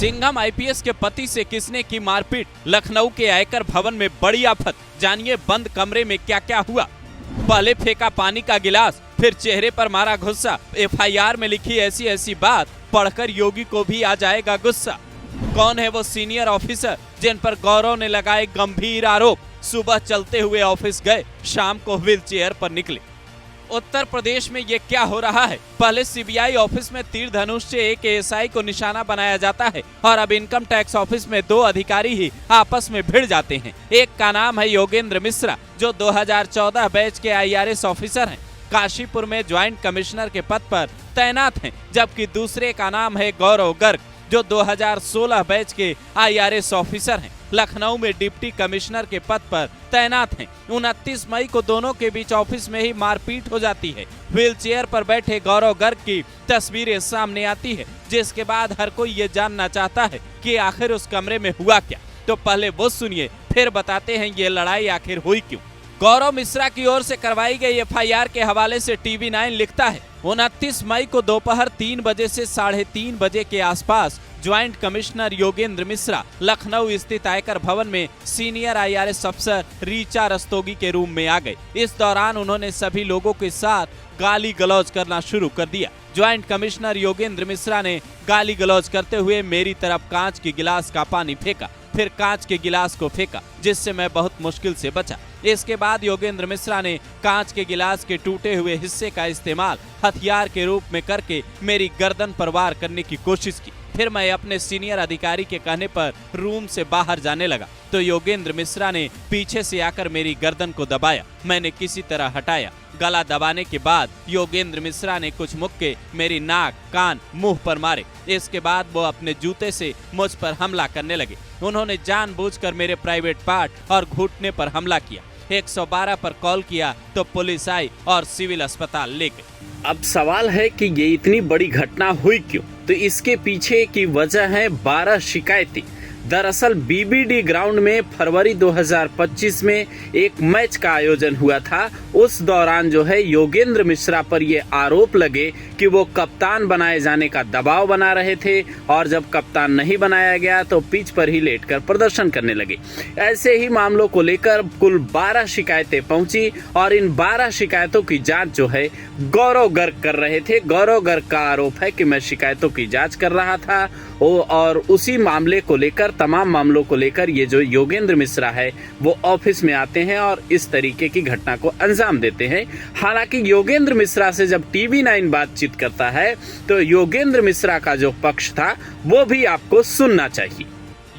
Singham IPS के पति से किसने की मारपीट, लखनऊ के आयकर भवन में बड़ी आफत। जानिए बंद कमरे में क्या क्या हुआ। पहले फेंका पानी का गिलास, फिर चेहरे पर मारा गुस्सा। एफआईआर में लिखी ऐसी ऐसी बात पढ़कर योगी को भी आ जाएगा गुस्सा। कौन है वो सीनियर ऑफिसर जिन पर गौरव ने लगाए गंभीर आरोप। सुबह चलते हुए ऑफिस गए, शाम को व्हील चेयर पर निकले। उत्तर प्रदेश में ये क्या हो रहा है। पहले सीबीआई ऑफिस में तीर धनुष से एक एएसआई को निशाना बनाया जाता है और अब इनकम टैक्स ऑफिस में दो अधिकारी ही आपस में भिड़ जाते हैं। एक का नाम है योगेंद्र मिश्रा जो 2014 बैच के आईआरएस ऑफिसर हैं, काशीपुर में ज्वाइंट कमिश्नर के पद पर तैनात हैं, जबकि दूसरे का नाम है गौरव गर्ग जो 2016 बैच के आईआरएस ऑफिसर हैं, लखनऊ में डिप्टी कमिश्नर के पद पर तैनात हैं। 29 मई को दोनों के बीच ऑफिस में ही मारपीट हो जाती है। व्हील चेयर पर बैठे गौरव गर्ग की तस्वीरें सामने आती है, जिसके बाद हर कोई ये जानना चाहता है कि आखिर उस कमरे में हुआ क्या। तो पहले वो सुनिए, फिर बताते हैं ये लड़ाई आखिर हुई क्यों। गौरव मिश्रा की ओर से करवाई गई एफआईआर के हवाले से TV9 लिखता है, 29 मई को दोपहर 3 बजे से 3:30 बजे के आसपास ज्वाइंट कमिश्नर योगेंद्र मिश्रा लखनऊ स्थित आयकर भवन में सीनियर आईआरएस अफसर रीचा रस्तोगी के रूम में आ गए। इस दौरान उन्होंने सभी लोगों के साथ गाली गलौज करना शुरू कर दिया। ज्वाइंट कमिश्नर योगेंद्र मिश्रा ने गाली गलौज करते हुए मेरी तरफ कांच के गिलास का पानी फेंका, फिर कांच के गिलास को फेंका, जिससे मैं बहुत मुश्किल से बचा। इसके बाद योगेंद्र मिश्रा ने कांच के गिलास के टूटे हुए हिस्से का इस्तेमाल हथियार के रूप में करके मेरी गर्दन पर वार करने की कोशिश की। फिर मैं अपने सीनियर अधिकारी के कहने पर रूम से बाहर जाने लगा तो योगेंद्र मिश्रा ने पीछे से आकर मेरी गर्दन को दबाया। मैंने किसी तरह हटाया। गला दबाने के बाद योगेंद्र मिश्रा ने कुछ मुक्के मेरी नाक, कान, मुंह पर मारे। इसके बाद वो अपने जूते से मुझ पर हमला करने लगे। उन्होंने जानबूझकर मेरे प्राइवेट पार्ट और घुटने पर हमला किया। 112 पर कॉल किया तो पुलिस आई और सिविल अस्पताल ले गए। अब सवाल है कि ये इतनी बड़ी घटना हुई क्यों? तो इसके पीछे की वजह है 12 शिकायतें। दरअसल बीबीडी ग्राउंड में फरवरी 2025 में एक मैच का आयोजन हुआ था। उस दौरान जो है योगेंद्र मिश्रा पर ये आरोप लगे कि वो कप्तान बनाए जाने का दबाव बना रहे थे और जब कप्तान नहीं बनाया गया तो पिच पर ही लेटकर प्रदर्शन करने लगे। ऐसे ही मामलों को लेकर कुल 12 शिकायतें पहुंची और इन 12 शिकायतों की जांच जो है गौरव गर्ग कर रहे थे। गौरव गर्ग का आरोप है कि मैं शिकायतों की जांच कर रहा था और उसी मामले को लेकर, तमाम मामलों को लेकर ये जो योगेंद्र मिश्रा है वो ऑफिस में आते हैं और इस तरीके की घटना को अंजाम देते हैं। हालांकि योगेंद्र मिश्रा से जब TV9 बातचीत करता है तो योगेंद्र मिश्रा का जो पक्ष था वो भी आपको सुनना चाहिए।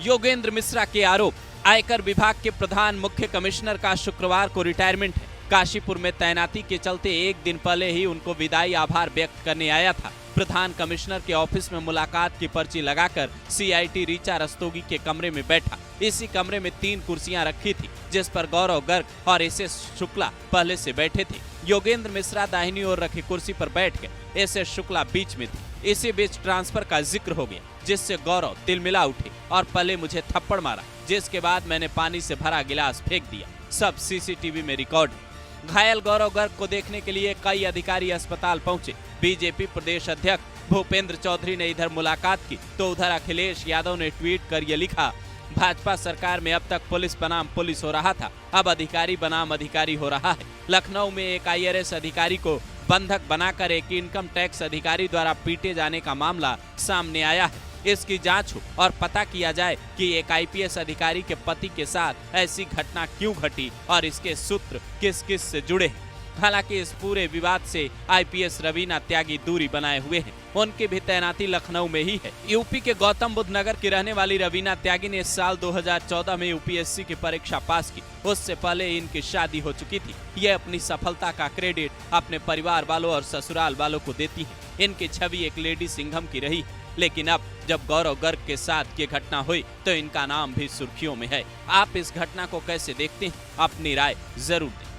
योगेंद्र मिश्रा के आरोप, आयकर विभाग के प्रधान मुख्य कमिश्नर का शुक्रवार को रिटायरमेंट है। काशीपुर में तैनाती के चलते एक दिन पहले ही उनको विदाई आभार व्यक्त करने आया था। प्रधान कमिश्नर के ऑफिस में मुलाकात की पर्ची लगाकर CIT रीचा रस्तोगी के कमरे में बैठा। इसी कमरे में 3 कुर्सियां रखी थी जिस पर गौरव गर्ग और SS शुक्ला पहले से बैठे थे। योगेंद्र मिश्रा दाहिनी ओर रखी कुर्सी पर बैठ गए, SS शुक्ला बीच में थी। इसी बीच ट्रांसफर का जिक्र हो गया जिससे गौरव तिलमिला उठे और पहले मुझे थप्पड़ मारा, जिसके बाद मैंने पानी से भरा गिलास फेंक दिया। सब CCTV में रिकॉर्ड है। घायल गौरव गर्ग को देखने के लिए कई अधिकारी अस्पताल पहुंचे। बीजेपी प्रदेश अध्यक्ष भूपेंद्र चौधरी ने इधर मुलाकात की तो उधर अखिलेश यादव ने ट्वीट कर ये लिखा, भाजपा सरकार में अब तक पुलिस बनाम पुलिस हो रहा था, अब अधिकारी बनाम अधिकारी हो रहा है। लखनऊ में एक IRS अधिकारी को बंधक बनाकर एक इनकम टैक्स अधिकारी द्वारा पीटे जाने का मामला सामने आया है। इसकी जांच हो और पता किया जाए कि एक IPS अधिकारी के पति के साथ ऐसी घटना क्यों घटी और इसके सूत्र किस किस से जुड़े हैं। हालांकि इस पूरे विवाद से IPS रवीना त्यागी दूरी बनाए हुए हैं। उनकी भी तैनाती लखनऊ में ही है। यूपी के गौतम बुद्ध नगर की रहने वाली रवीना त्यागी ने इस साल 2014 में UPSC की परीक्षा पास की। उससे पहले इनकी शादी हो चुकी थी। ये अपनी सफलता का क्रेडिट अपने परिवार वालों और ससुराल वालों को देती है। इनकी छवि एक लेडी सिंघम की रही है, लेकिन अब जब गौरव गर्ग के साथ ये घटना हुई तो इनका नाम भी सुर्खियों में है। आप इस घटना को कैसे देखते हैं? अपनी राय जरूर दें।